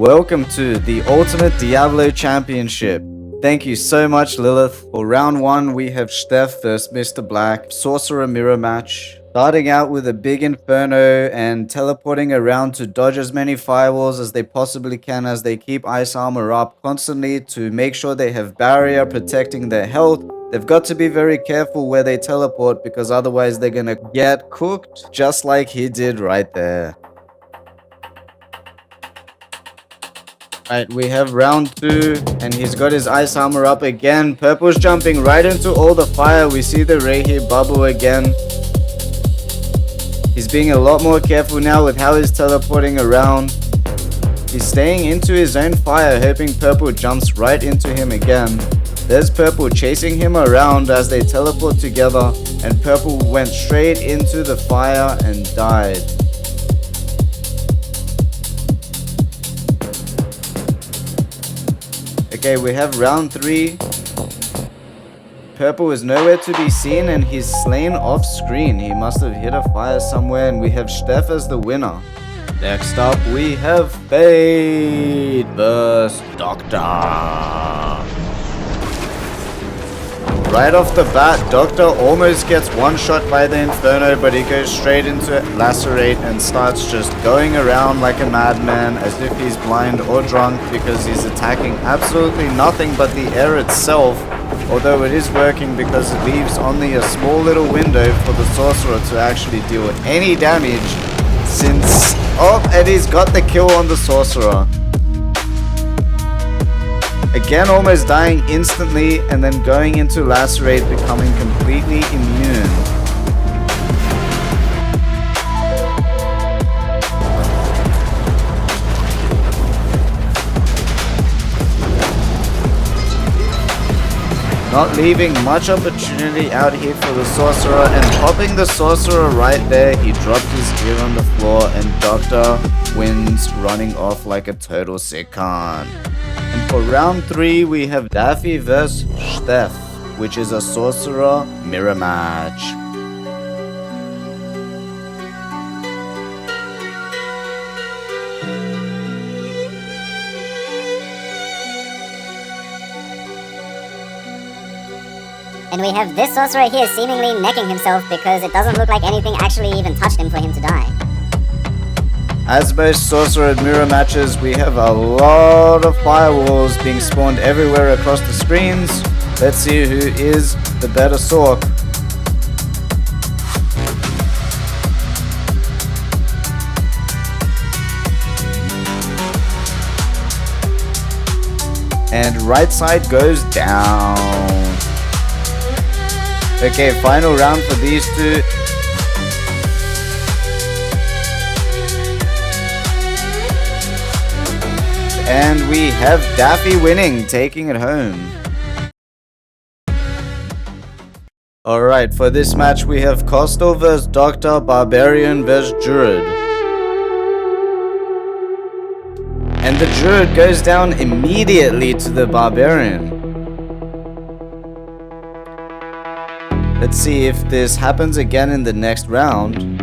Welcome to the Ultimate Diablo Championship. Thank you so much, Lilith. For round 1, we have Steph versus Mr. Black, Sorcerer mirror match. Starting out with a big Inferno and teleporting around to dodge as many firewalls as they possibly can as they keep ice armor up constantly to make sure they have barrier protecting their health. They've got to be very careful where they teleport because otherwise they're gonna get cooked just like he did right there. Right, we have round 2, and he's got his ice armor up again. Purple's jumping right into all the fire. We see the ray here bubble again. He's being a lot more careful now with how he's teleporting around. He's staying into his own fire, hoping Purple jumps right into him again. There's Purple chasing him around as they teleport together, and Purple went straight into the fire and died. Okay, we have round 3. Purple is nowhere to be seen and he's slain off screen. He must have hit a fire somewhere, and we have Steph as the winner. Next up, we have Fade vs. Doctor. Right off the bat, Doctor almost gets one shot by the Inferno, but he goes straight into Lacerate and starts just going around like a madman as if he's blind or drunk because he's attacking absolutely nothing but the air itself, although it is working because it leaves only a small little window for the Sorcerer to actually deal any damage since... Oh, and he's got the kill on the Sorcerer. Again, almost dying instantly and then going into Lacerate, becoming completely immune. Not leaving much opportunity out here for the Sorcerer, and popping the Sorcerer right there. He dropped his ear on the floor and Doctor wins, running off like a total sickan. And for round 3, we have Daffy vs. Steph, which is a Sorcerer mirror match. And we have this Sorcerer here seemingly necking himself because it doesn't look like anything actually even touched him for him to die. As most Sorcerer mirror matches, we have a lot of firewalls being spawned everywhere across the screens. Let's see who is the better Sorc. And right side goes down. Okay, final round for these two. And we have Daffy winning, taking it home. Alright, for this match we have Coastal vs. Doctor, Barbarian vs. Druid. And the Druid goes down immediately to the Barbarian. Let's see if this happens again in the next round.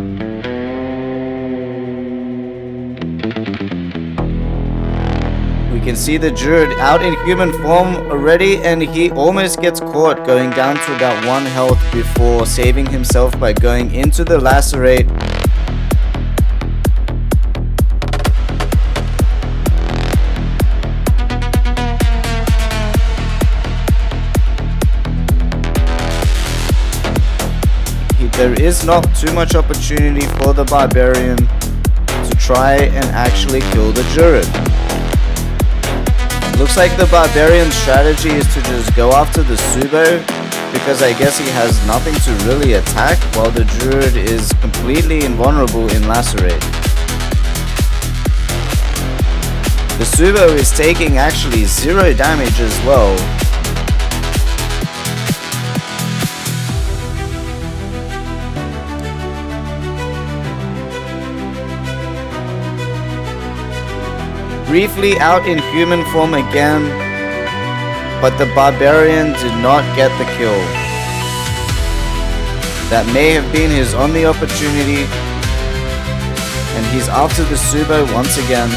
You can see the Druid out in human form already, and he almost gets caught going down to about 1 health before saving himself by going into the Lacerate. There is not too much opportunity for the Barbarian to try and actually kill the Druid. Looks like the Barbarian's strategy is to just go after the Subo, because I guess he has nothing to really attack, while the Druid is completely invulnerable in Lacerate. The Subo is taking actually 0 damage as well. Briefly out in human form again, but the Barbarian did not get the kill. That may have been his only opportunity, and he's after the Subo once again.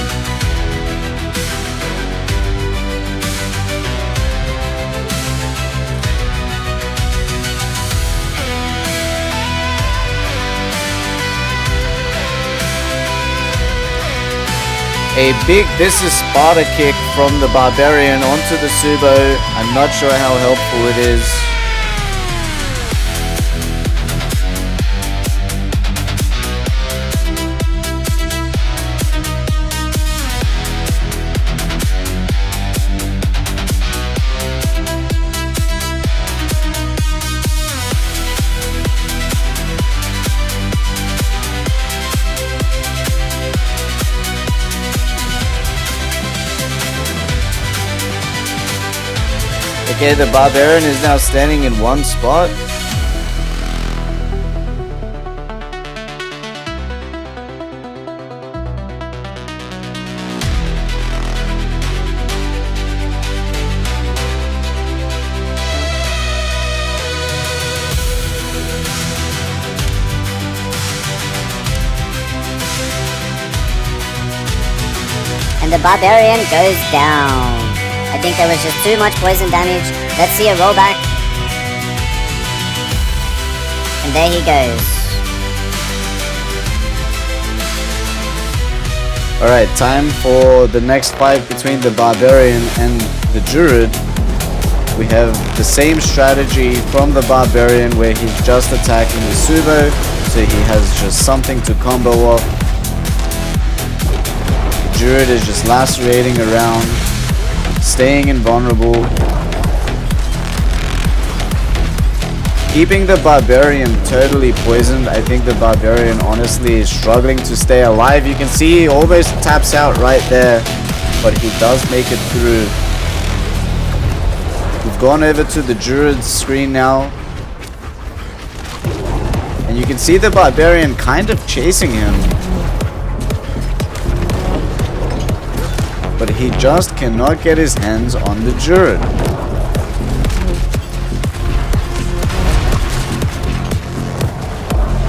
A big "this is Sparta" kick from the Barbarian onto the Subo. I'm not sure how helpful it is. Okay, the Barbarian is now standing in one spot. And the Barbarian goes down. I think there was just too much poison damage. Let's see a rollback. And there he goes. Alright, time for the next fight between the Barbarian and the Druid. We have the same strategy from the Barbarian where he's just attacking the Subo, so he has just something to combo off. The Druid is just lacerating around, staying invulnerable, keeping the Barbarian totally poisoned. I think the Barbarian honestly is struggling to stay alive. You can see he almost taps out right there, but he does make it through. We've gone over to the Druid's screen now, and you can see the Barbarian kind of chasing him, but he just cannot get his hands on the Druid.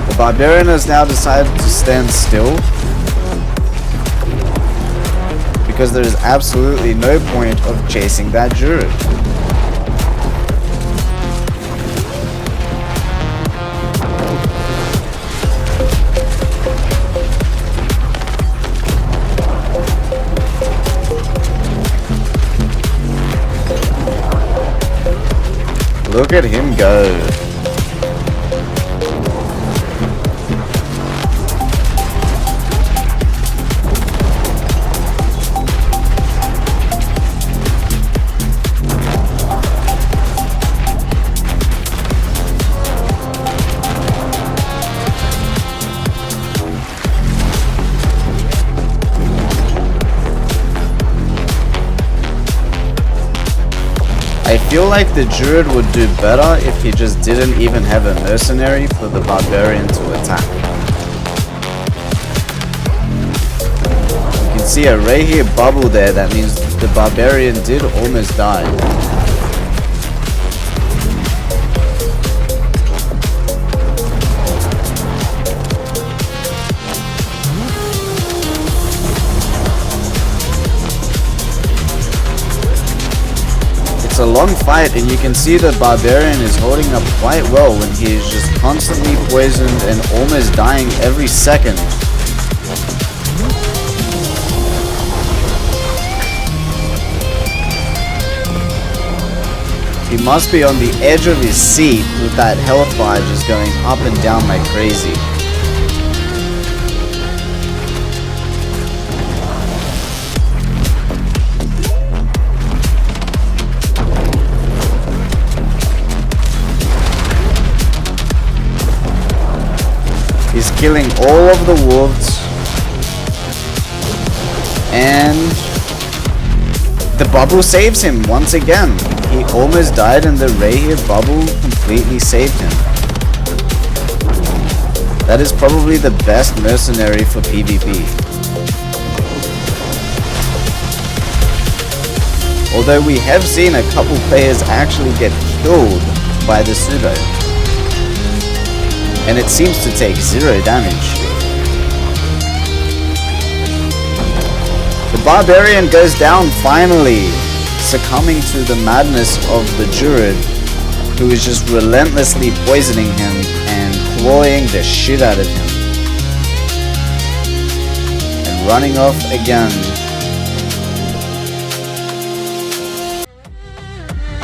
The Barbarian has now decided to stand still because there is absolutely no point of chasing that Druid. Look at him go. I feel like the Druid would do better if he just didn't even have a mercenary for the Barbarian to attack. You can see a Rahir bubble there, that means the Barbarian did almost die. It's a long fight, and you can see the Barbarian is holding up quite well when he is just constantly poisoned and almost dying every second. He must be on the edge of his seat with that health bar just going up and down like crazy. He's killing all of the wolves, and the bubble saves him once again. He almost died and the Rahir bubble completely saved him. That is probably the best mercenary for PvP. Although we have seen a couple players actually get killed by the Subo, and it seems to take 0 damage. The Barbarian goes down finally, succumbing to the madness of the Druid, who is just relentlessly poisoning him and clawing the shit out of him. And running off again.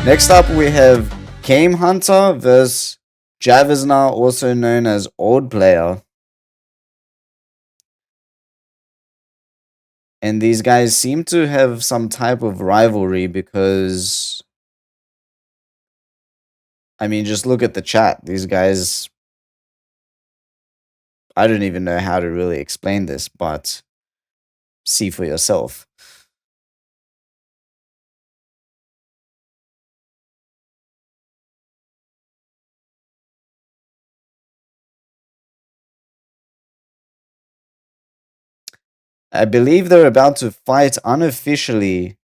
Next up we have Game Hunter versus Javizna, also known as Old Player. And these guys seem to have some type of rivalry because, I mean, just look at the chat. These guys, I don't even know how to really explain this, but see for yourself. I believe they're about to fight unofficially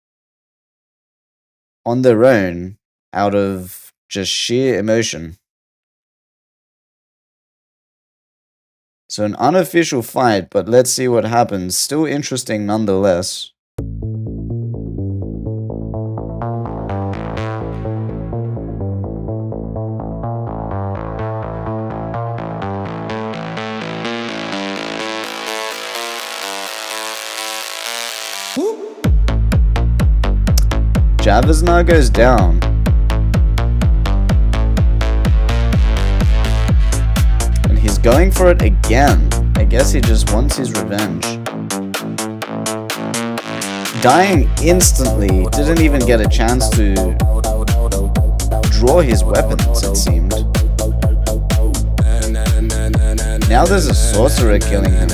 on their own out of just sheer emotion. So an unofficial fight, but let's see what happens. Still interesting nonetheless. Javizna goes down. And he's going for it again. I guess he just wants his revenge. Dying instantly, didn't even get a chance to draw his weapons, it seemed. Now there's a sorcerer killing him.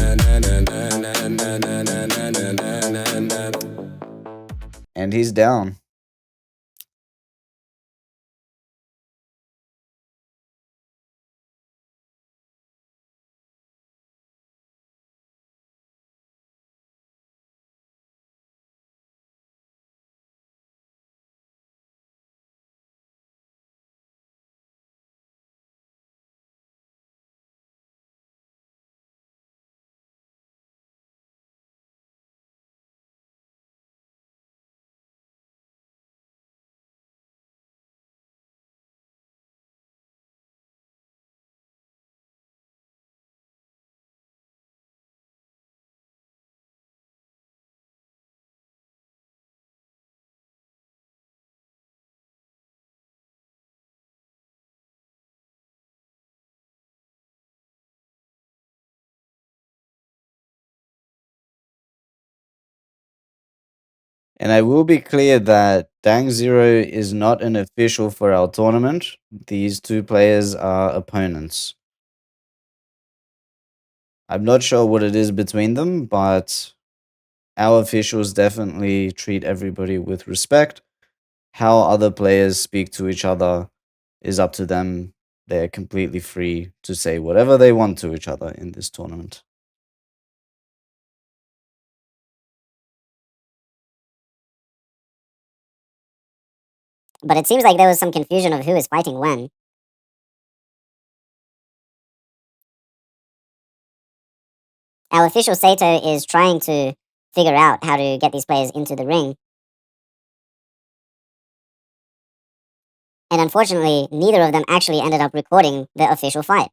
And he's down. And I will be clear that Dang Zero is not an official for our tournament. These two players are opponents. I'm not sure what it is between them, but our officials definitely treat everybody with respect. How other players speak to each other is up to them. They're completely free to say whatever they want to each other in this tournament. But it seems like there was some confusion of who is fighting when. Our official Sato is trying to figure out how to get these players into the ring. And unfortunately, neither of them actually ended up recording the official fight.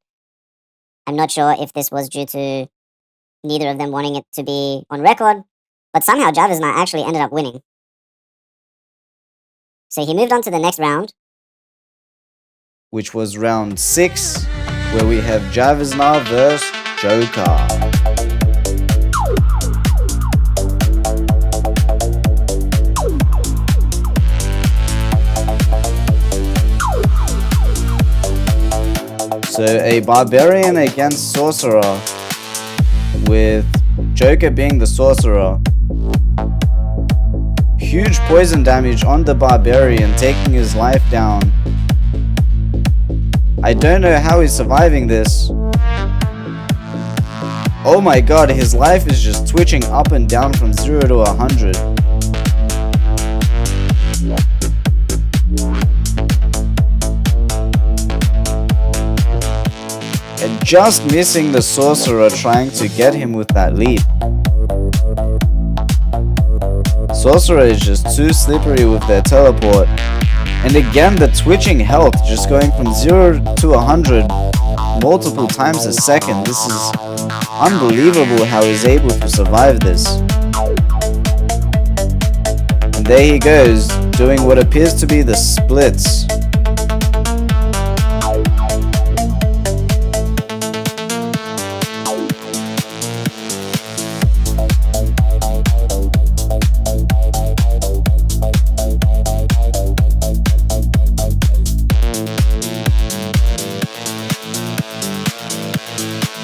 I'm not sure if this was due to neither of them wanting it to be on record, but somehow Javizna actually ended up winning. So he moved on to the next round, which was round 6, where we have Javizna versus Joker. So a Barbarian against Sorcerer, with Joker being the Sorcerer. Huge poison damage on the Barbarian, taking his life down. I don't know how he's surviving this. Oh my god, his life is just twitching up and down from 0 to 100. And just missing the Sorcerer, trying to get him with that leap. Sorcerer is just too slippery with their teleport. And again, the twitching health just going from 0 to 100 multiple times a second. This is unbelievable how he's able to survive this. And there he goes, doing what appears to be the splits.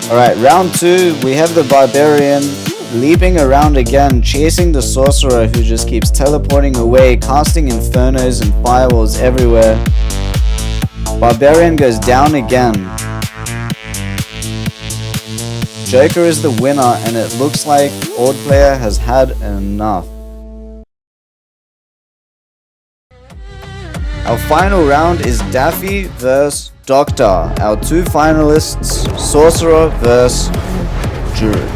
Alright, round 2, we have the Barbarian leaping around again, chasing the Sorcerer who just keeps teleporting away, casting Infernos and Firewalls everywhere. Barbarian goes down again. Joker is the winner, and it looks like Odd Player has had enough. Our final round is Daffy vs Doctor. Our 2 finalists, Sorcerer vs Druid.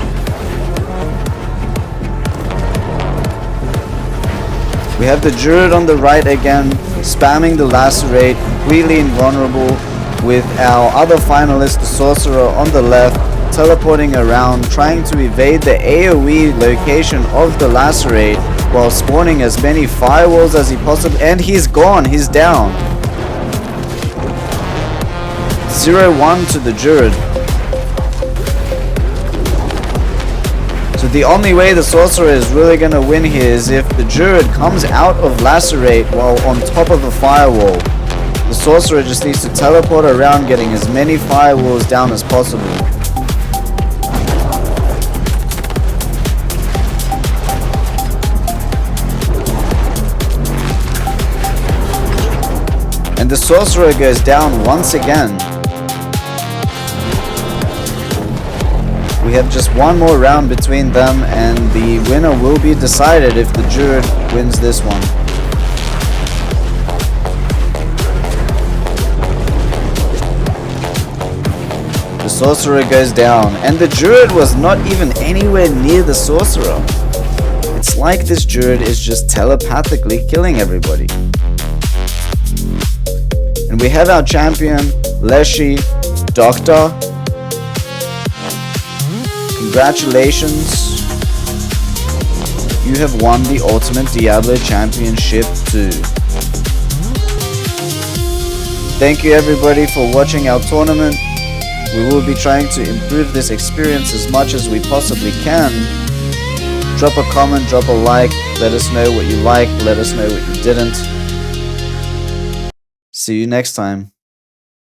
We have the Druid on the right again, spamming the Lacerate, completely invulnerable, with our other finalist, the Sorcerer, on the left, teleporting around, trying to evade the AoE location of the Lacerate, while spawning as many Firewalls as he possibly... And he's gone, he's down. 0-1 to the Druid. So the only way the Sorcerer is really gonna win here is if the Druid comes out of Lacerate while on top of a Firewall. The Sorcerer just needs to teleport around, getting as many Firewalls down as possible. And the Sorcerer goes down once again. We have just one more round between them, and the winner will be decided if the Druid wins this one. The Sorcerer goes down, and the Druid was not even anywhere near the Sorcerer. It's like this Druid is just telepathically killing everybody. And we have our champion, Leshy, Doctor. Congratulations. You have won the Ultimate Diablo Championship 2. Thank you everybody for watching our tournament. We will be trying to improve this experience as much as we possibly can. Drop a comment, drop a like, let us know what you liked, let us know what you didn't. See you next time.